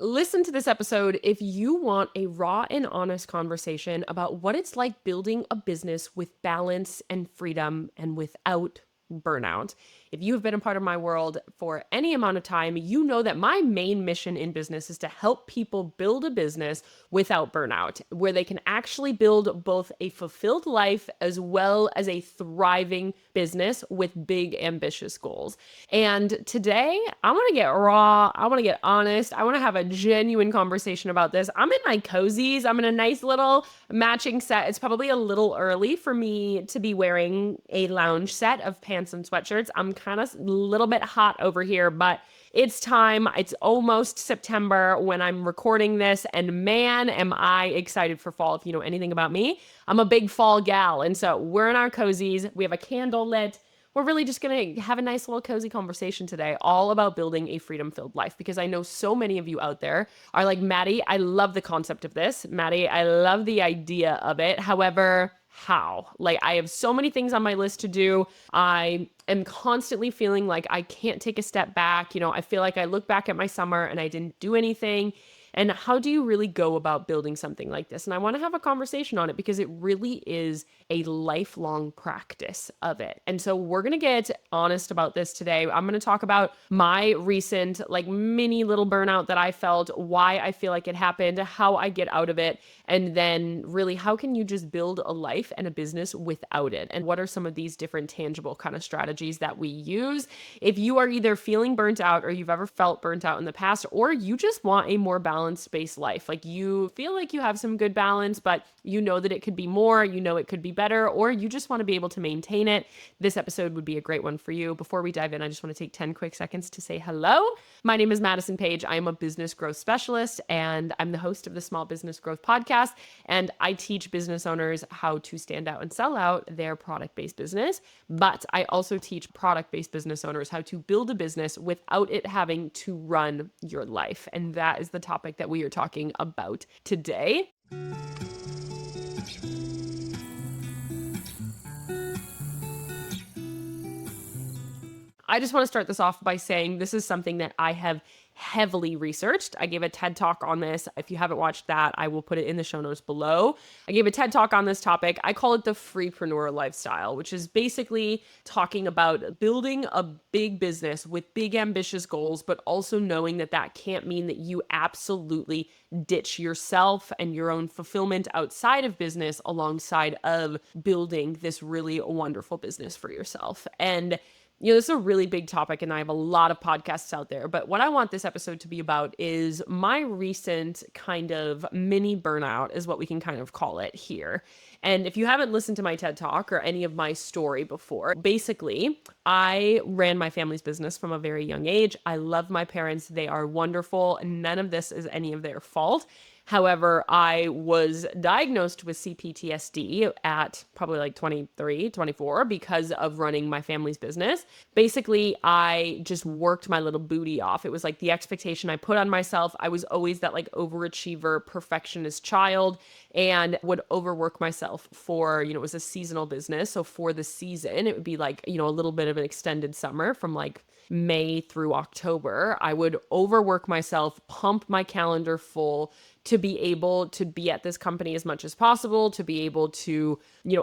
Listen to this episode if you want a raw and honest conversation about what it's like building a business with balance and freedom and without burnout. If you have been a part of my world for any amount of time, you know that my main mission in business is to help people build a business without burnout, where they can actually build both a fulfilled life as well as a thriving business with big, ambitious goals. And today, I want to get raw. I want to get honest. I want to have a genuine conversation about this. I'm in my cozies. I'm in a nice little matching set. It's probably a little early for me to be wearing a lounge set of pants and sweatshirts. I'm kind of a little bit hot over here, but it's time. It's almost September when I'm recording this, and man, am I excited for fall. If you know anything about me, I'm a big fall gal. And so we're in our cozies. We have a candle lit. We're really just going to have a nice little cozy conversation today, all about building a freedom-filled life, because I know so many of you out there are like, Maddie, I love the concept of this. Maddie, I love the idea of it. However, how? Like, I have so many things on my list to do. I am constantly feeling like I can't take a step back. I feel like I look back at my summer and I didn't do anything. And how do you really go about building something like this? And I want to have a conversation on it because it really is a lifelong practice of it. And so we're going to get honest about this today. I'm going to talk about my recent mini little burnout that I felt, why I feel like it happened, how I get out of it, and then really how can you just build a life and a business without it? And what are some of these different tangible kind of strategies that we use? If you are either feeling burnt out or you've ever felt burnt out in the past, or you just want a more balanced-based life, like you feel like you have some good balance, but you know that it could be more, it could be better, or you just want to be able to maintain it, this episode would be a great one for you. Before we dive in, I just want to take 10 quick seconds to say hello. My name is Madison Page. I am a business growth specialist, and I'm the host of the Small Business Growth Podcast, and I teach business owners how to stand out and sell out their product-based business, but I also teach product-based business owners how to build a business without it having to run your life, and that is the topic that we are talking about today. I just want to start this off by saying this is something that I have heavily researched. I gave a TED Talk on this. If you haven't watched that, I will put it in the show notes below. I gave a TED Talk on this topic. I call it the FREEPRENEUR lifestyle, which is basically talking about building a big business with big ambitious goals, but also knowing that that can't mean that you absolutely ditch yourself and your own fulfillment outside of business alongside of building this really wonderful business for yourself. And this is a really big topic, and I have a lot of podcasts out there. But what I want this episode to be about is my recent kind of mini burnout, is what we can kind of call it here. And if you haven't listened to my TED Talk or any of my story before, basically, I ran my family's business from a very young age. I love my parents. They are wonderful. None of this is any of their fault. However, I was diagnosed with CPTSD at probably 23, 24 because of running my family's business. Basically, I just worked my little booty off. It was like the expectation I put on myself. I was always that overachiever, perfectionist child, and would overwork myself for, it was a seasonal business. So for the season, it would be a little bit of an extended summer from May through October. I would overwork myself, pump my calendar full to be able to be at this company as much as possible, to be able to,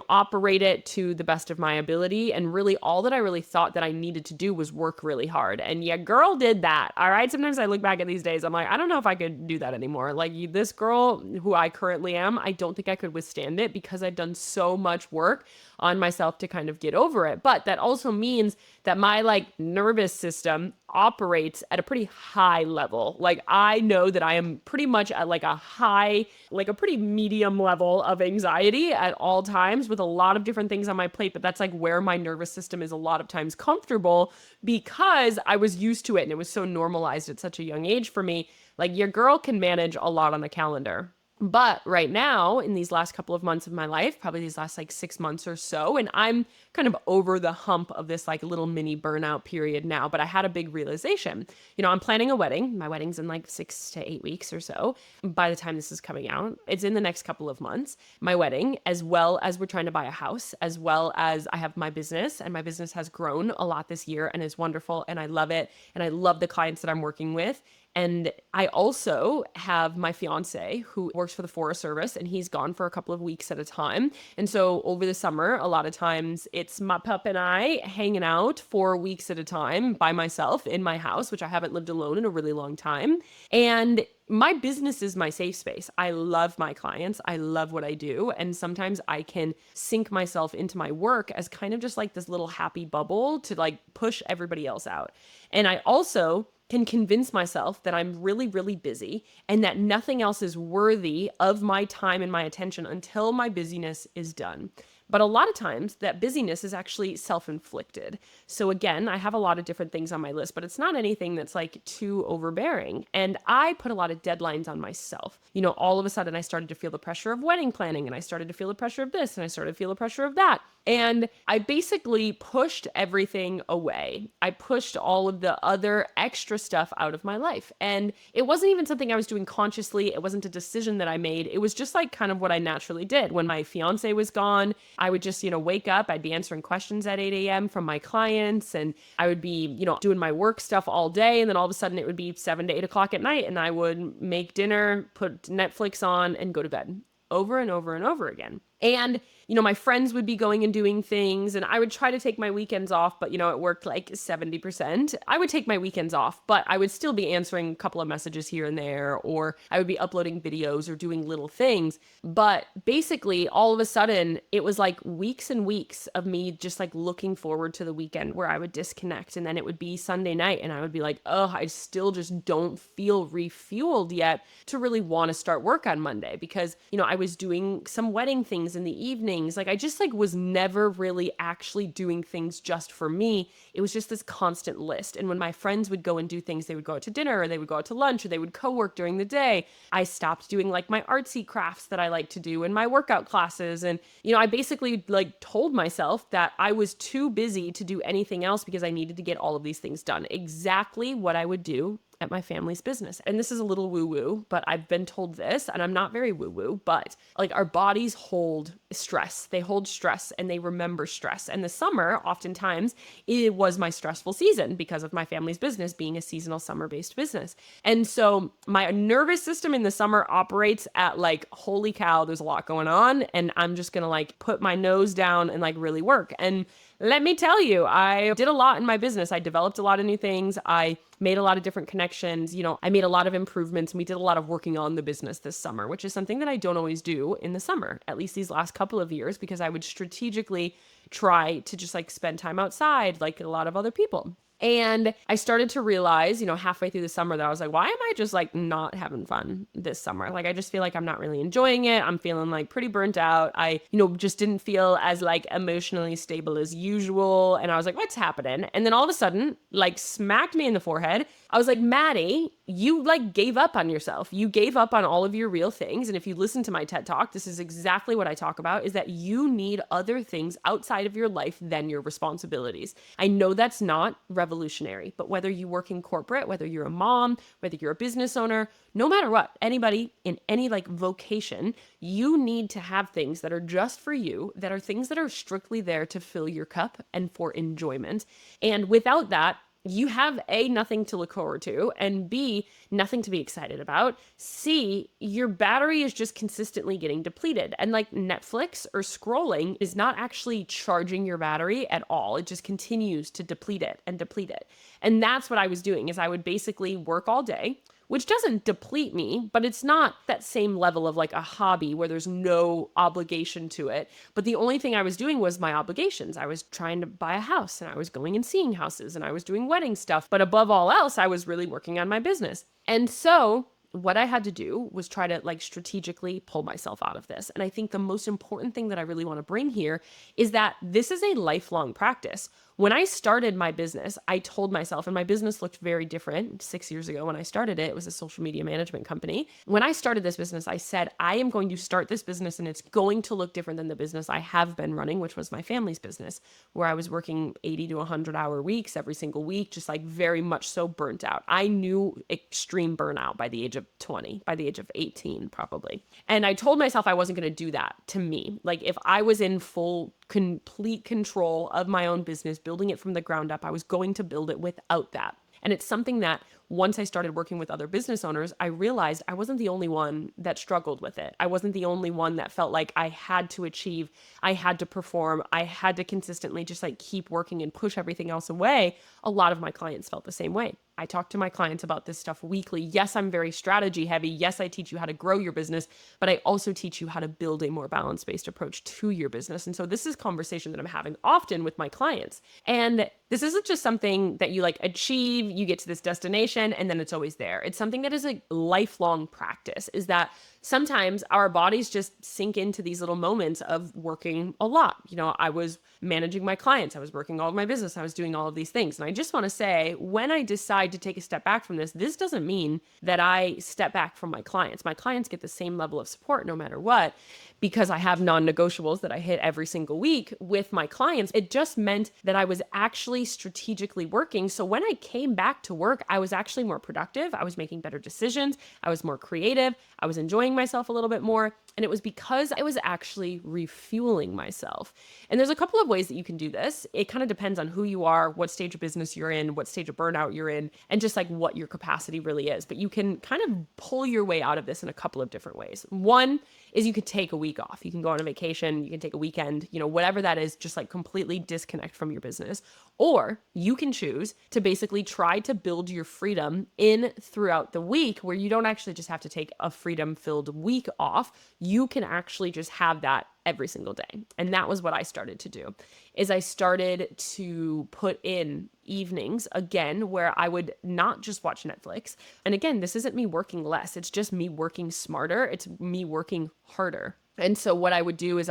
operate it to the best of my ability. And really all that I really thought that I needed to do was work really hard. And yeah, girl did that. All right. Sometimes I look back at these days, I'm like, I don't know if I could do that anymore. This girl who I currently am, I don't think I could withstand it because I've done so much work on myself to kind of get over it. But that also means that my nervous system operates at a pretty high level. I know that I am pretty much at a high, a pretty medium level of anxiety at all times with a lot of different things on my plate. But that's where my nervous system is a lot of times comfortable because I was used to it and it was so normalized at such a young age for me. Your girl can manage a lot on the calendar. But right now, in these last couple of months of my life, probably these last 6 months or so, and I'm kind of over the hump of this little mini burnout period now, but I had a big realization. I'm planning a wedding. My wedding's in 6 to 8 weeks or so. By the time this is coming out, it's in the next couple of months, my wedding, as well as we're trying to buy a house, as well as I have my business, and my business has grown a lot this year and is wonderful, and I love it, and I love the clients that I'm working with. And I also have my fiance who works for the Forest Service, and he's gone for a couple of weeks at a time. And so over the summer, a lot of times it's my pup and I hanging out for weeks at a time by myself in my house, which I haven't lived alone in a really long time. And my business is my safe space. I love my clients. I love what I do. And sometimes I can sink myself into my work as kind of just like this little happy bubble to like push everybody else out. And I also can convince myself that I'm really, really busy and that nothing else is worthy of my time and my attention until my busyness is done. But a lot of times that busyness is actually self-inflicted. So again, I have a lot of different things on my list, but it's not anything that's like too overbearing. And I put a lot of deadlines on myself. All of a sudden I started to feel the pressure of wedding planning, and I started to feel the pressure of this, and I started to feel the pressure of that. And I basically pushed everything away. I pushed all of the other extra stuff out of my life. And it wasn't even something I was doing consciously. It wasn't a decision that I made. It was just like kind of what I naturally did. When my fiance was gone, I would just, wake up. I'd be answering questions at 8 a.m. from my clients, and I would be, doing my work stuff all day. And then all of a sudden it would be 7 to 8 o'clock at night, and I would make dinner, put Netflix on, and go to bed over and over and over again. And my friends would be going and doing things, and I would try to take my weekends off, but it worked like 70%. I would take my weekends off, but I would still be answering a couple of messages here and there, or I would be uploading videos or doing little things. But basically, all of a sudden, it was like weeks and weeks of me just like looking forward to the weekend where I would disconnect. And then it would be Sunday night, and I would be like, oh, I still just don't feel refueled yet to really want to start work on Monday, because, I was doing some wedding things in the evenings. Like I just like was never really actually doing things just for me. It was just this constant list. And when my friends would go and do things, they would go out to dinner, or they would go out to lunch, or they would co-work during the day. I stopped doing like my artsy crafts that I like to do in my workout classes. And, I basically like told myself that I was too busy to do anything else because I needed to get all of these things done. Exactly what I would do at my family's business. And this is a little woo-woo, but I've been told this, and I'm not very woo-woo, but like our bodies hold stress. They hold stress and they remember stress. And the summer, oftentimes, it was my stressful season because of my family's business being a seasonal summer-based business. And so my nervous system in the summer operates at like, holy cow, there's a lot going on, and I'm just gonna like put my nose down and like really work. And let me tell you, I did a lot in my business. I developed a lot of new things. I made a lot of different connections. I made a lot of improvements, and we did a lot of working on the business this summer, which is something that I don't always do in the summer, at least these last couple of years, because I would strategically try to just like spend time outside like a lot of other people. And I started to realize, halfway through the summer that I was like, why am I just like not having fun this summer? Like, I just feel like I'm not really enjoying it. I'm feeling like pretty burnt out. I, just didn't feel as like emotionally stable as usual. And I was like, what's happening? And then all of a sudden, like smacked me in the forehead. I was like, Maddie, you like gave up on yourself. You gave up on all of your real things. And if you listen to my TED Talk, this is exactly what I talk about, is that you need other things outside of your life than your responsibilities. I know that's not revolutionary, but whether you work in corporate, whether you're a mom, whether you're a business owner, no matter what, anybody in any like vocation, you need to have things that are just for you, that are things that are strictly there to fill your cup and for enjoyment. And without that, you have A, nothing to look forward to, and B, nothing to be excited about. C, your battery is just consistently getting depleted. And like Netflix or scrolling is not actually charging your battery at all. It just continues to deplete it and deplete it. And that's what I was doing, is I would basically work all day, which doesn't deplete me, but it's not that same level of like a hobby where there's no obligation to it. But the only thing I was doing was my obligations. I was trying to buy a house, and I was going and seeing houses, and I was doing wedding stuff. But above all else, I was really working on my business. And so what I had to do was try to like strategically pull myself out of this. And I think the most important thing that I really want to bring here is that this is a lifelong practice. When I started my business, I told myself, and my business looked very different 6 years ago when I started it. It was a social media management company. When I started this business, I said, I am going to start this business, and it's going to look different than the business I have been running, which was my family's business, where I was working 80 to 100-hour weeks every single week, just like very much so burnt out. I knew extreme burnout by the age of 20, by the age of 18, probably. And I told myself I wasn't going to do that to me. Like if I was in full complete control of my own business, building it from the ground up, I was going to build it without that. And it's something that once I started working with other business owners, I realized I wasn't the only one that struggled with it. I wasn't the only one that felt like I had to achieve, I had to perform, I had to consistently just like keep working and push everything else away. A lot of my clients felt the same way. I talk to my clients about this stuff weekly. Yes, I'm very strategy heavy. Yes, I teach you how to grow your business, but I also teach you how to build a more balance-based approach to your business. And so this is conversation that I'm having often with my clients. And this isn't just something that you like achieve, you get to this destination, and then it's always there. It's something that is a lifelong practice, is that sometimes our bodies just sink into these little moments of working a lot. I was managing my clients, I was working all of my business, I was doing all of these things. And I just want to say, when I decide to take a step back from this doesn't mean that I step back from my clients. My clients get the same level of support no matter what, because I have non-negotiables that I hit every single week with my clients. It just meant that I was actually strategically working. So when I came back to work, I was actually more productive. I was making better decisions. I was more creative. I was enjoying myself a little bit more. And it was because I was actually refueling myself. And there's a couple of ways that you can do this. It kind of depends on who you are, what stage of business you're in, what stage of burnout you're in, and just like what your capacity really is. But you can kind of pull your way out of this in a couple of different ways. One is you could take a week off. You can go on a vacation, you can take a weekend, whatever that is, just like completely disconnect from your business. Or you can choose to basically try to build your freedom in throughout the week, where you don't actually just have to take a freedom-filled week off. You can actually just have that every single day. And that was what I started to do, is I started to put in evenings again, where I would not just watch Netflix. And again, this isn't me working less. It's just me working smarter. It's me working harder. And so what I would do is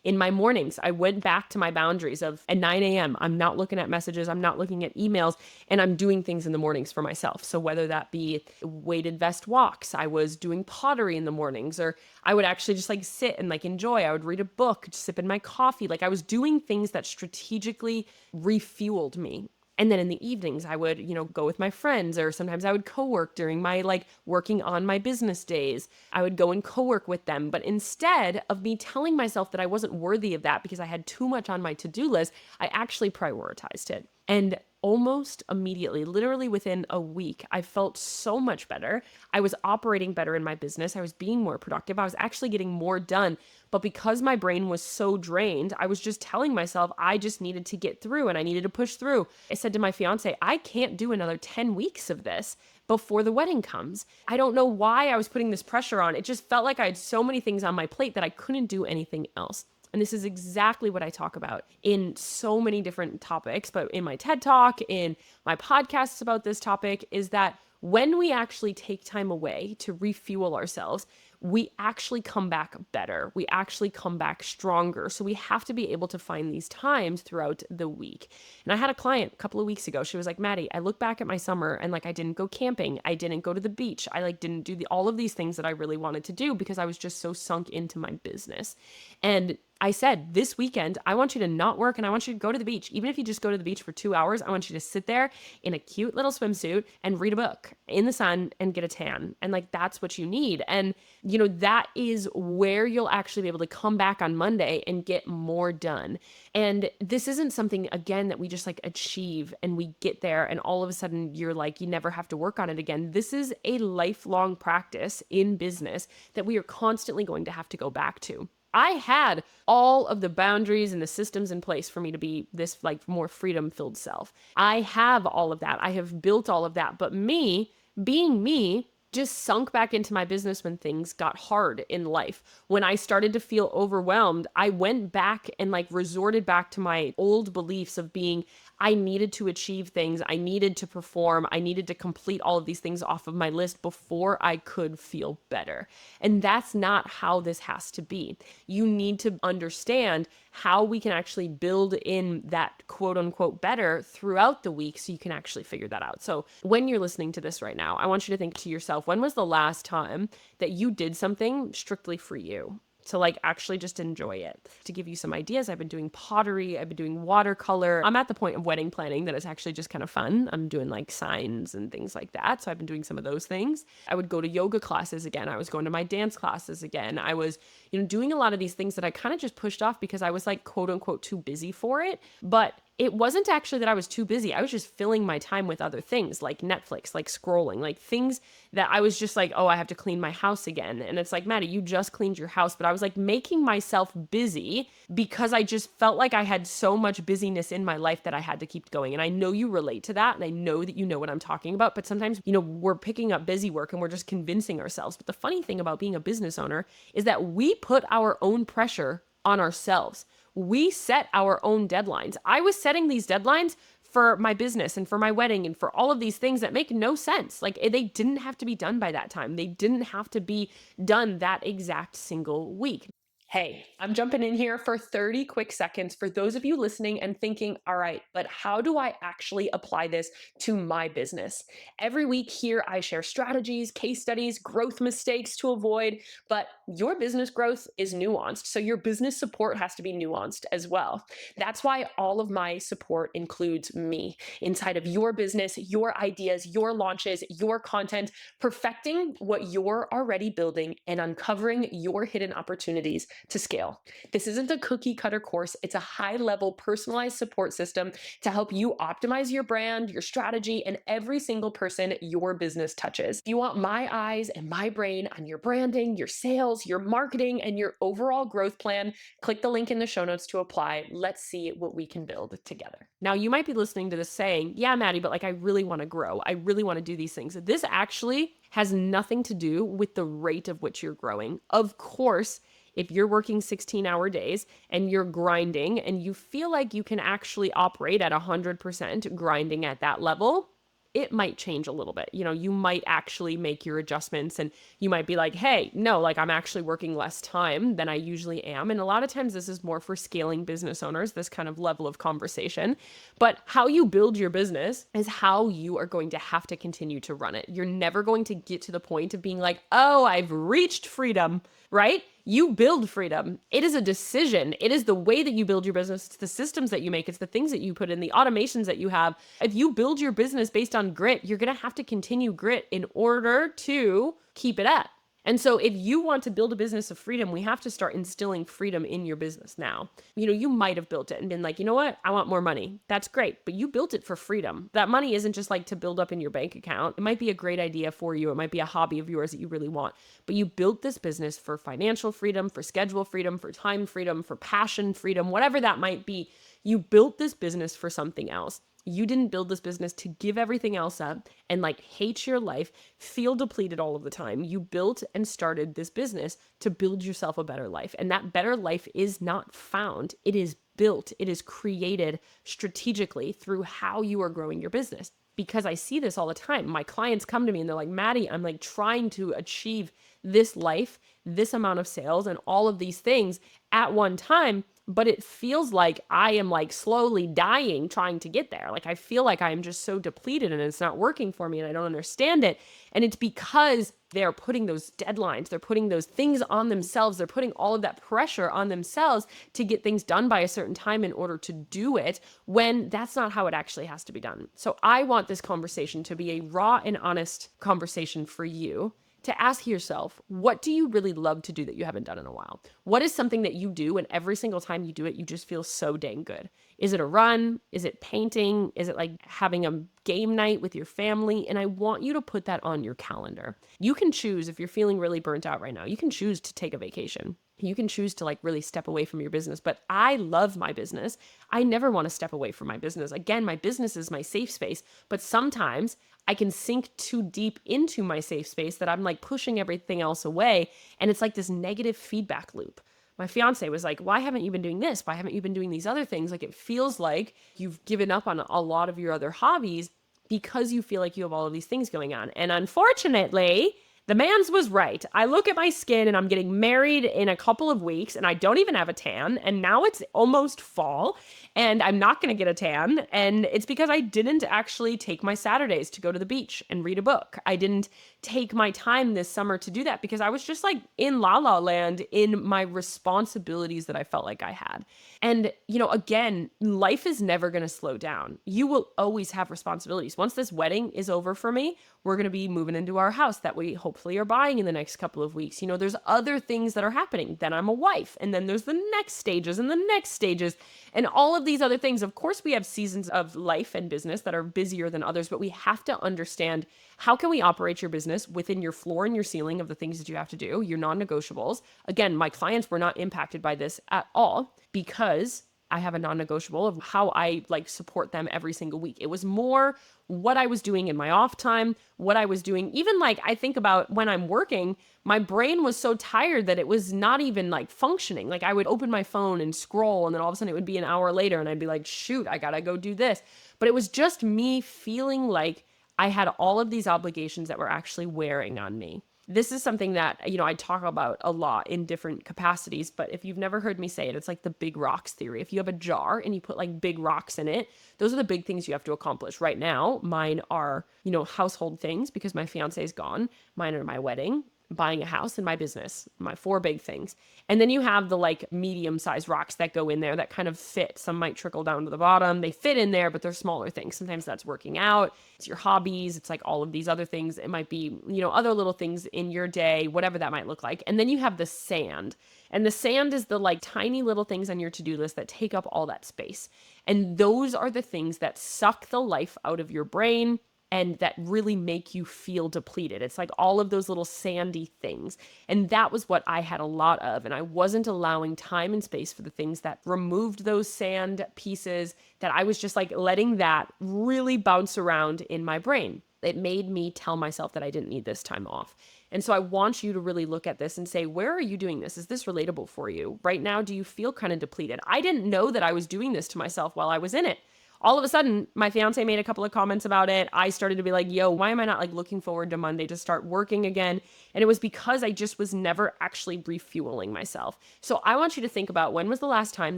in my mornings, I went back to my boundaries of at 9 a.m., I'm not looking at messages, I'm not looking at emails, and I'm doing things in the mornings for myself. So whether that be weighted vest walks, I was doing pottery in the mornings, or I would actually just like sit and like enjoy. I would read a book, sipping my coffee. Like I was doing things that strategically refueled me. And then in the evenings, I would, go with my friends, or sometimes I would co-work during my like working on my business days. I would go and co-work with them. But instead of me telling myself that I wasn't worthy of that because I had too much on my to-do list, I actually prioritized it. And almost immediately, literally within a week, I felt so much better. I was operating better in my business. I was being more productive. I was actually getting more done. But because my brain was so drained, I was just telling myself I just needed to get through and I needed to push through. I said to my fiance, I can't do another 10 weeks of this before the wedding comes. I don't know why I was putting this pressure on. It just felt like I had so many things on my plate that I couldn't do anything else. And this is exactly what I talk about in so many different topics, but in my TED Talk, in my podcasts about this topic, is that when we actually take time away to refuel ourselves, we actually come back better. We actually come back stronger. So we have to be able to find these times throughout the week. And I had a client a couple of weeks ago. She was like, Maddie, I look back at my summer and like I didn't go camping. I didn't go to the beach. I like didn't do all of these things that I really wanted to do because I was just so sunk into my business. And I said, this weekend, I want you to not work and I want you to go to the beach. Even if you just go to the beach for 2 hours, I want you to sit there in a cute little swimsuit and read a book in the sun and get a tan. And like, that's what you need. And, that is where you'll actually be able to come back on Monday and get more done. And this isn't something, again, that we just like achieve and we get there and all of a sudden you're like, you never have to work on it again. This is a lifelong practice in business that we are constantly going to have to go back to. I had all of the boundaries and the systems in place for me to be this like more freedom-filled self. I have all of that. I have built all of that. But me, being me, just sunk back into my business when things got hard in life. When I started to feel overwhelmed, I went back and like resorted back to my old beliefs of being, I needed to achieve things. I needed to perform. I needed to complete all of these things off of my list before I could feel better. And that's not how this has to be. You need to understand how we can actually build in that quote unquote better throughout the week so you can actually figure that out. So when you're listening to this right now, I want you to think to yourself, when was the last time that you did something strictly for you? To like actually just enjoy it. To give you some ideas, I've been doing pottery, I've been doing watercolor. I'm at the point of wedding planning that is actually just kind of fun. I'm doing like signs and things like that. So I've been doing some of those things. I would go to yoga classes again. I was going to my dance classes again. I was, doing a lot of these things that I kind of just pushed off because I was like, quote unquote, too busy for it. But it wasn't actually that I was too busy. I was just filling my time with other things like Netflix, like scrolling, like things that I was just like, oh, I have to clean my house again. And it's like, Maddie, you just cleaned your house. But I was like making myself busy because I just felt like I had so much busyness in my life that I had to keep going. And I know you relate to that. And I know that you know what I'm talking about. But sometimes, we're picking up busy work and we're just convincing ourselves. But the funny thing about being a business owner is that we put our own pressure on ourselves. We set our own deadlines. I was setting these deadlines for my business and for my wedding and for all of these things that make no sense. Like they didn't have to be done by that time. They didn't have to be done that exact single week. Hey, I'm jumping in here for 30 quick seconds for those of you listening and thinking, all right, but how do I actually apply this to my business? Every week here, I share strategies, case studies, growth mistakes to avoid, but your business growth is nuanced. So your business support has to be nuanced as well. That's why all of my support includes me inside of your business, your ideas, your launches, your content, perfecting what you're already building and uncovering your hidden opportunities to scale. This isn't a cookie cutter course. It's a high level personalized support system to help you optimize your brand, your strategy, and every single person your business touches. If you want my eyes and my brain on your branding, your sales, your marketing, and your overall growth plan, click the link in the show notes to apply. Let's see what we can build together. Now, you might be listening to this saying, yeah, Maddie, but like I really want to grow. I really want to do these things. This actually has nothing to do with the rate of which you're growing. Of course, if you're working 16-hour days and you're grinding and you feel like you can actually operate at 100% grinding at that level, it might change a little bit. You might actually make your adjustments and you might be like, hey, no, like I'm actually working less time than I usually am. And a lot of times this is more for scaling business owners, this kind of level of conversation. But how you build your business is how you are going to have to continue to run it. You're never going to get to the point of being like, oh, I've reached freedom, right? You build freedom. It is a decision. It is the way that you build your business. It's the systems that you make. It's the things that you put in, the automations that you have. If you build your business based on grit, you're going to have to continue grit in order to keep it up. And so if you want to build a business of freedom, we have to start instilling freedom in your business now. You might have built it and been like, you know what? I want more money. That's great. But you built it for freedom. That money isn't just like to build up in your bank account. It might be a great idea for you. It might be a hobby of yours that you really want. But you built this business for financial freedom, for schedule freedom, for time freedom, for passion freedom, whatever that might be. You built this business for something else. You didn't build this business to give everything else up and like hate your life, feel depleted all of the time. You built and started this business to build yourself a better life. And that better life is not found. It is built. It is created strategically through how you are growing your business. Because I see this all the time. My clients come to me and they're like, Maddie, I'm like trying to achieve this life, this amount of sales and all of these things at one time. But it feels like I am like slowly dying trying to get there. Like I feel like I am just so depleted and it's not working for me and I don't understand it. And it's because they're putting those deadlines, they're putting those things on themselves, they're putting all of that pressure on themselves to get things done by a certain time in order to do it when that's not how it actually has to be done. So I want this conversation to be a raw and honest conversation for you. To ask yourself, what do you really love to do that you haven't done in a while? What is something that you do and every single time you do it, you just feel so dang good? Is it a run? Is it painting? Is it like having a game night with your family? And I want you to put that on your calendar. You can choose, if you're feeling really burnt out right now, you can choose to take a vacation. You can choose to like really step away from your business, but I love my business. I never want to step away from my business. Again, my business is my safe space, but sometimes I can sink too deep into my safe space that I'm like pushing everything else away. And it's like this negative feedback loop. My fiance was like, why haven't you been doing this? Why haven't you been doing these other things? Like it feels like you've given up on a lot of your other hobbies because you feel like you have all of these things going on. And unfortunately, the man's was right. I look at my skin and I'm getting married in a couple of weeks and I don't even have a tan. And now it's almost fall and I'm not going to get a tan. And it's because I didn't actually take my Saturdays to go to the beach and read a book. I didn't take my time this summer to do that because I was just like in la la land in my responsibilities that I felt like I had. And, again, life is never going to slow down. You will always have responsibilities. Once this wedding is over for me, we're going to be moving into our house that we hopefully are buying in the next couple of weeks. You know, there's other things that are happening. Then I'm a wife. And then there's the next stages and the next stages and all of these other things. Of course, we have seasons of life and business that are busier than others, but we have to understand, how can we operate your business within your floor and your ceiling of the things that you have to do, your non-negotiables. Again, my clients were not impacted by this at all because I have a non-negotiable of how I support them every single week. It was more what I was doing in my off time, what I was doing. Even I think about when I'm working, my brain was so tired that it was not even functioning. I would open my phone and scroll, and then all of a sudden it would be an hour later and I'd be like, shoot, I gotta go do this. But it was just me feeling like I had all of these obligations that were actually wearing on me. This is something that, I talk about a lot in different capacities, but if you've never heard me say it, it's like the big rocks theory. If you have a jar and you put big rocks in it, those are the big things you have to accomplish. Right now, mine are, household things because my fiance is gone. Mine are my wedding, buying a house, and my business, my 4 big things. And then you have the medium-sized rocks that go in there that kind of fit. Some might trickle down to the bottom. They fit in there, but they're smaller things. Sometimes that's working out. It's your hobbies. It's all of these other things. It might be, other little things in your day, whatever that might look like. And then you have the sand. And the sand is the tiny little things on your to-do list that take up all that space. And those are the things that suck the life out of your brain and that really make you feel depleted. It's all of those little sandy things. And that was what I had a lot of. And I wasn't allowing time and space for the things that removed those sand pieces, that I was just letting that really bounce around in my brain. It made me tell myself that I didn't need this time off. And so I want you to really look at this and say, where are you doing this? Is this relatable for you? Right now, do you feel kind of depleted? I didn't know that I was doing this to myself while I was in it. All of a sudden, my fiance made a couple of comments about it. I started to be like, yo, why am I not looking forward to Monday to start working again? And it was because I just was never actually refueling myself. So I want you to think about, when was the last time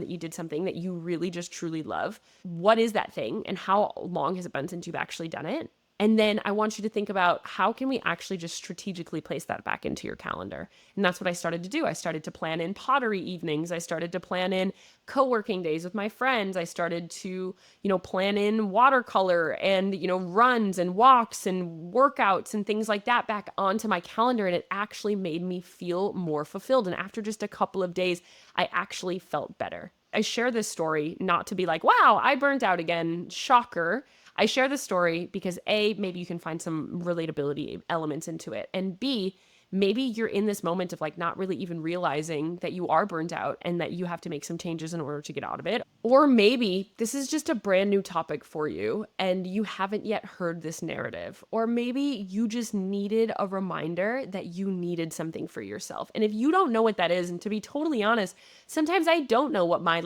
that you did something that you really just truly love? What is that thing? And how long has it been since you've actually done it? And then I want you to think about, how can we actually just strategically place that back into your calendar? And that's what I started to do. I started to plan in pottery evenings. I started to plan in co-working days with my friends. I started to, plan in watercolor and, runs and walks and workouts and things like that back onto my calendar. And it actually made me feel more fulfilled. And after just a couple of days, I actually felt better. I share this story not to be like, wow, I burnt out again, shocker. I share this story because A, maybe you can find some relatability elements into it. And B, maybe you're in this moment of not really even realizing that you are burnt out and that you have to make some changes in order to get out of it. Or maybe this is just a brand new topic for you and you haven't yet heard this narrative. Or maybe you just needed a reminder that you needed something for yourself. And if you don't know what that is, and to be totally honest, sometimes I don't know what my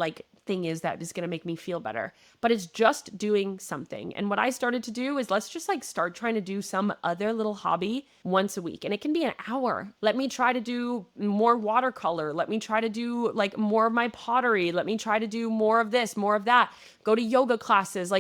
thing is that is going to make me feel better, but it's just doing something. And what I started to do is, let's just start trying to do some other little hobby once a week. And it can be an hour. Let me try to do more watercolor. Let me try to do more of my pottery. Let me try to do more of this, more of that. Go to yoga classes,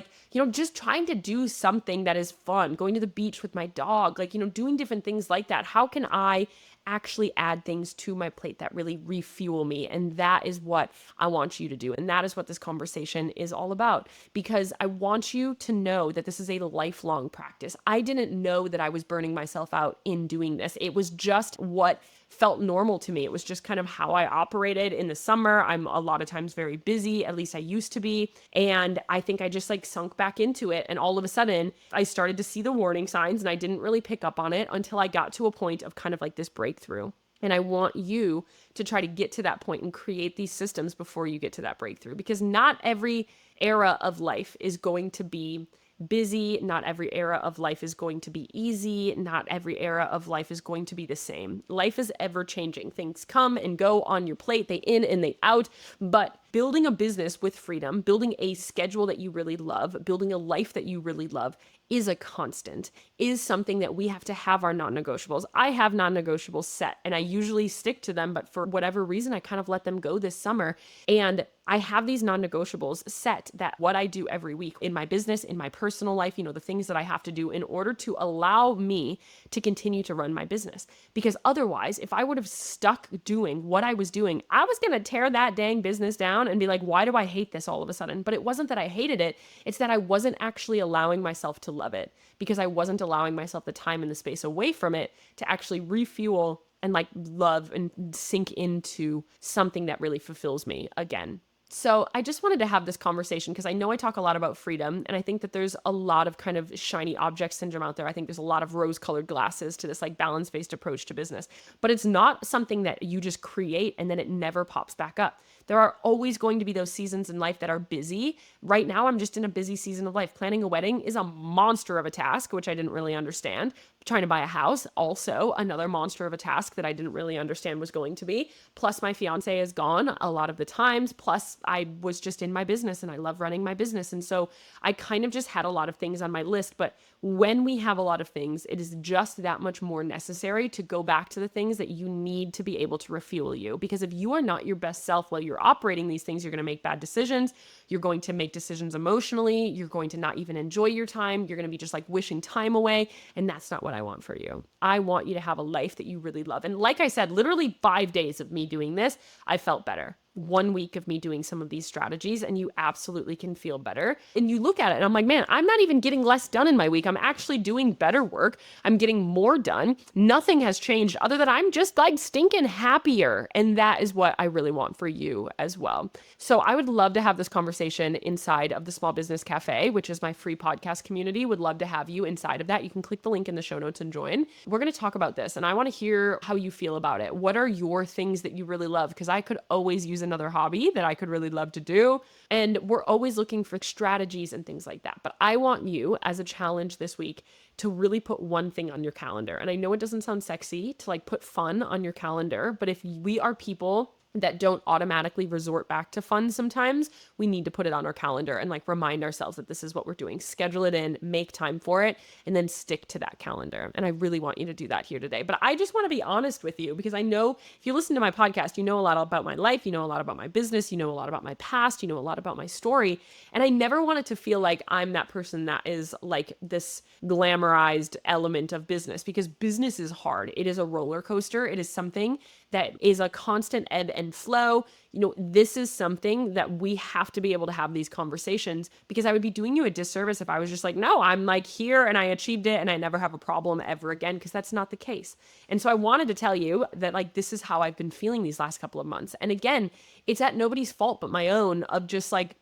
just trying to do something that is fun, going to the beach with my dog, doing different things like that. How can I actually add things to my plate that really refuel me? And that is what I want you to do. And that is what this conversation is all about, because I want you to know that this is a lifelong practice. I didn't know that I was burning myself out in doing this. It was just what felt normal to me. It was just kind of how I operated in the summer. I'm a lot of times very busy, at least I used to be. And I think I just sunk back into it. And all of a sudden I started to see the warning signs and I didn't really pick up on it until I got to a point of kind of this breakthrough. And I want you to try to get to that point and create these systems before you get to that breakthrough, because not every era of life is going to be busy. Not every era of life is going to be easy. Not every era of life is going to be the same. Life is ever changing. Things come and go on your plate. They in and they out. But building a business with freedom, building a schedule that you really love, building a life that you really love is a constant, is something that we have to have our non-negotiables. I have non-negotiables set and I usually stick to them, but for whatever reason, I kind of let them go this summer. And I have these non-negotiables set, that what I do every week in my business, in my personal life, the things that I have to do in order to allow me to continue to run my business. Because otherwise, if I would have stuck doing what I was doing, I was going to tear that dang business down and be like, why do I hate this all of a sudden? But it wasn't that I hated it. It's that I wasn't actually allowing myself to love love it because I wasn't allowing myself the time and the space away from it to actually refuel and like love and sink into something that really fulfills me again. So I just wanted to have this conversation because I know I talk a lot about freedom, and I think that there's a lot of kind of shiny object syndrome out there. I think there's a lot of rose-colored glasses to this like balance-based approach to business, but it's not something that you just create and then it never pops back up. There are always going to be those seasons in life that are busy. Right now, I'm just in a busy season of life. Planning a wedding is a monster of a task, which I didn't really understand. Trying to buy a house, also another monster of a task that I didn't really understand was going to be. Plus, my fiance is gone a lot of the times. Plus, I was just in my business and I love running my business. And so I kind of just had a lot of things on my list. But when we have a lot of things, it is just that much more necessary to go back to the things that you need to be able to refuel you. Because if you are not your best self while you're operating these things, you're going to make bad decisions. You're going to make decisions emotionally. You're going to not even enjoy your time. You're going to be just like wishing time away. And that's not what I want for you. I want you to have a life that you really love. And like I said, literally 5 days of me doing this, I felt better. 1 week of me doing some of these strategies, and you absolutely can feel better. And you look at it and I'm like, man, I'm not even getting less done in my week. I'm actually doing better work. I'm getting more done. Nothing has changed other than I'm just like stinking happier. And that is what I really want for you as well. So I would love to have this conversation inside of the Small Business Cafe, which is my free podcast community. Would love to have you inside of that. You can click the link in the show notes and join. We're going to talk about this, and I want to hear how you feel about it. What are your things that you really love? Because I could always use another hobby that I could really love to do. And we're always looking for strategies and things like that. But I want you as a challenge this week to really put one thing on your calendar. And I know it doesn't sound sexy to like put fun on your calendar, but if we are people that don't automatically resort back to fun sometimes, we need to put it on our calendar and like remind ourselves that this is what we're doing. Schedule it in, make time for it, and then stick to that calendar. And I really want you to do that here today. But I just want to be honest with you because I know if you listen to my podcast, you know a lot about my life, you know a lot about my business, you know a lot about my past, you know a lot about my story. And I never want it to feel like I'm that person that is like this glamorized element of business, because business is hard. It is a roller coaster. It is something that is a constant ebb and flow. You know, this is something that we have to be able to have these conversations, because I would be doing you a disservice if I was just like, no, I'm like here and I achieved it and I never have a problem ever again, because that's not the case. And so I wanted to tell you that like, this is how I've been feeling these last couple of months. And again, it's at nobody's fault but my own, of just like,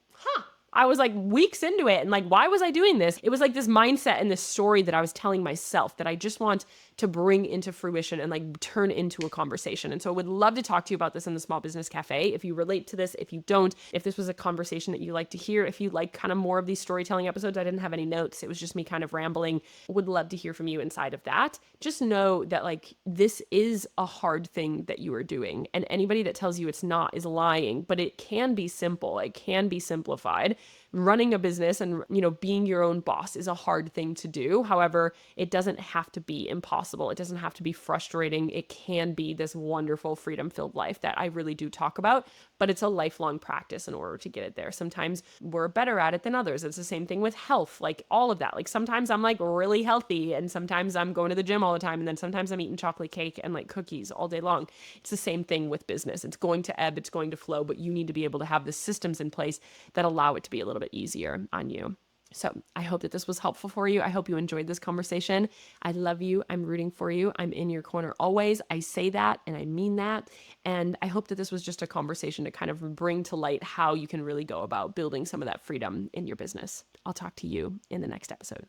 I was like weeks into it and like, why was I doing this? It was like this mindset and this story that I was telling myself that I just want to bring into fruition and like turn into a conversation. And so I would love to talk to you about this in the Small Business Cafe. If you relate to this, if you don't, if this was a conversation that you like to hear, if you like kind of more of these storytelling episodes, I didn't have any notes. It was just me kind of rambling. Would love to hear from you inside of that. Just know that like, this is a hard thing that you are doing. And anybody that tells you it's not is lying, but it can be simple. It can be simplified. Running a business and, you know, being your own boss is a hard thing to do. However, it doesn't have to be impossible. It doesn't have to be frustrating. It can be this wonderful freedom-filled life that I really do talk about, but it's a lifelong practice in order to get it there. Sometimes we're better at it than others. It's the same thing with health, like all of that. Like sometimes I'm like really healthy and sometimes I'm going to the gym all the time. And then sometimes I'm eating chocolate cake and like cookies all day long. It's the same thing with business. It's going to ebb, it's going to flow, but you need to be able to have the systems in place that allow it to be a little bit easier on you. So I hope that this was helpful for you. I hope you enjoyed this conversation. I love you. I'm rooting for you. I'm in your corner always. I say that and I mean that. And I hope that this was just a conversation to kind of bring to light how you can really go about building some of that freedom in your business. I'll talk to you in the next episode.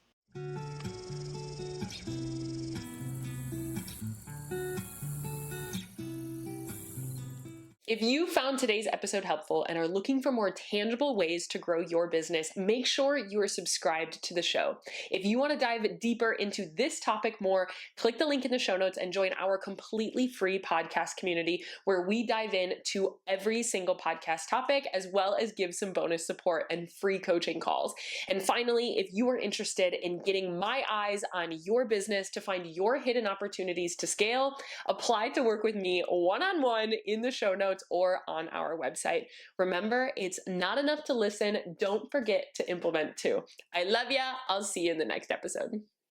If you found today's episode helpful and are looking for more tangible ways to grow your business, make sure you are subscribed to the show. If you want to dive deeper into this topic more, click the link in the show notes and join our completely free podcast community where we dive into every single podcast topic, as well as give some bonus support and free coaching calls. And finally, if you are interested in getting my eyes on your business to find your hidden opportunities to scale, apply to work with me one-on-one in the show notes or on our website. Remember, it's not enough to listen. Don't forget to implement too. I love ya. I'll see you in the next episode.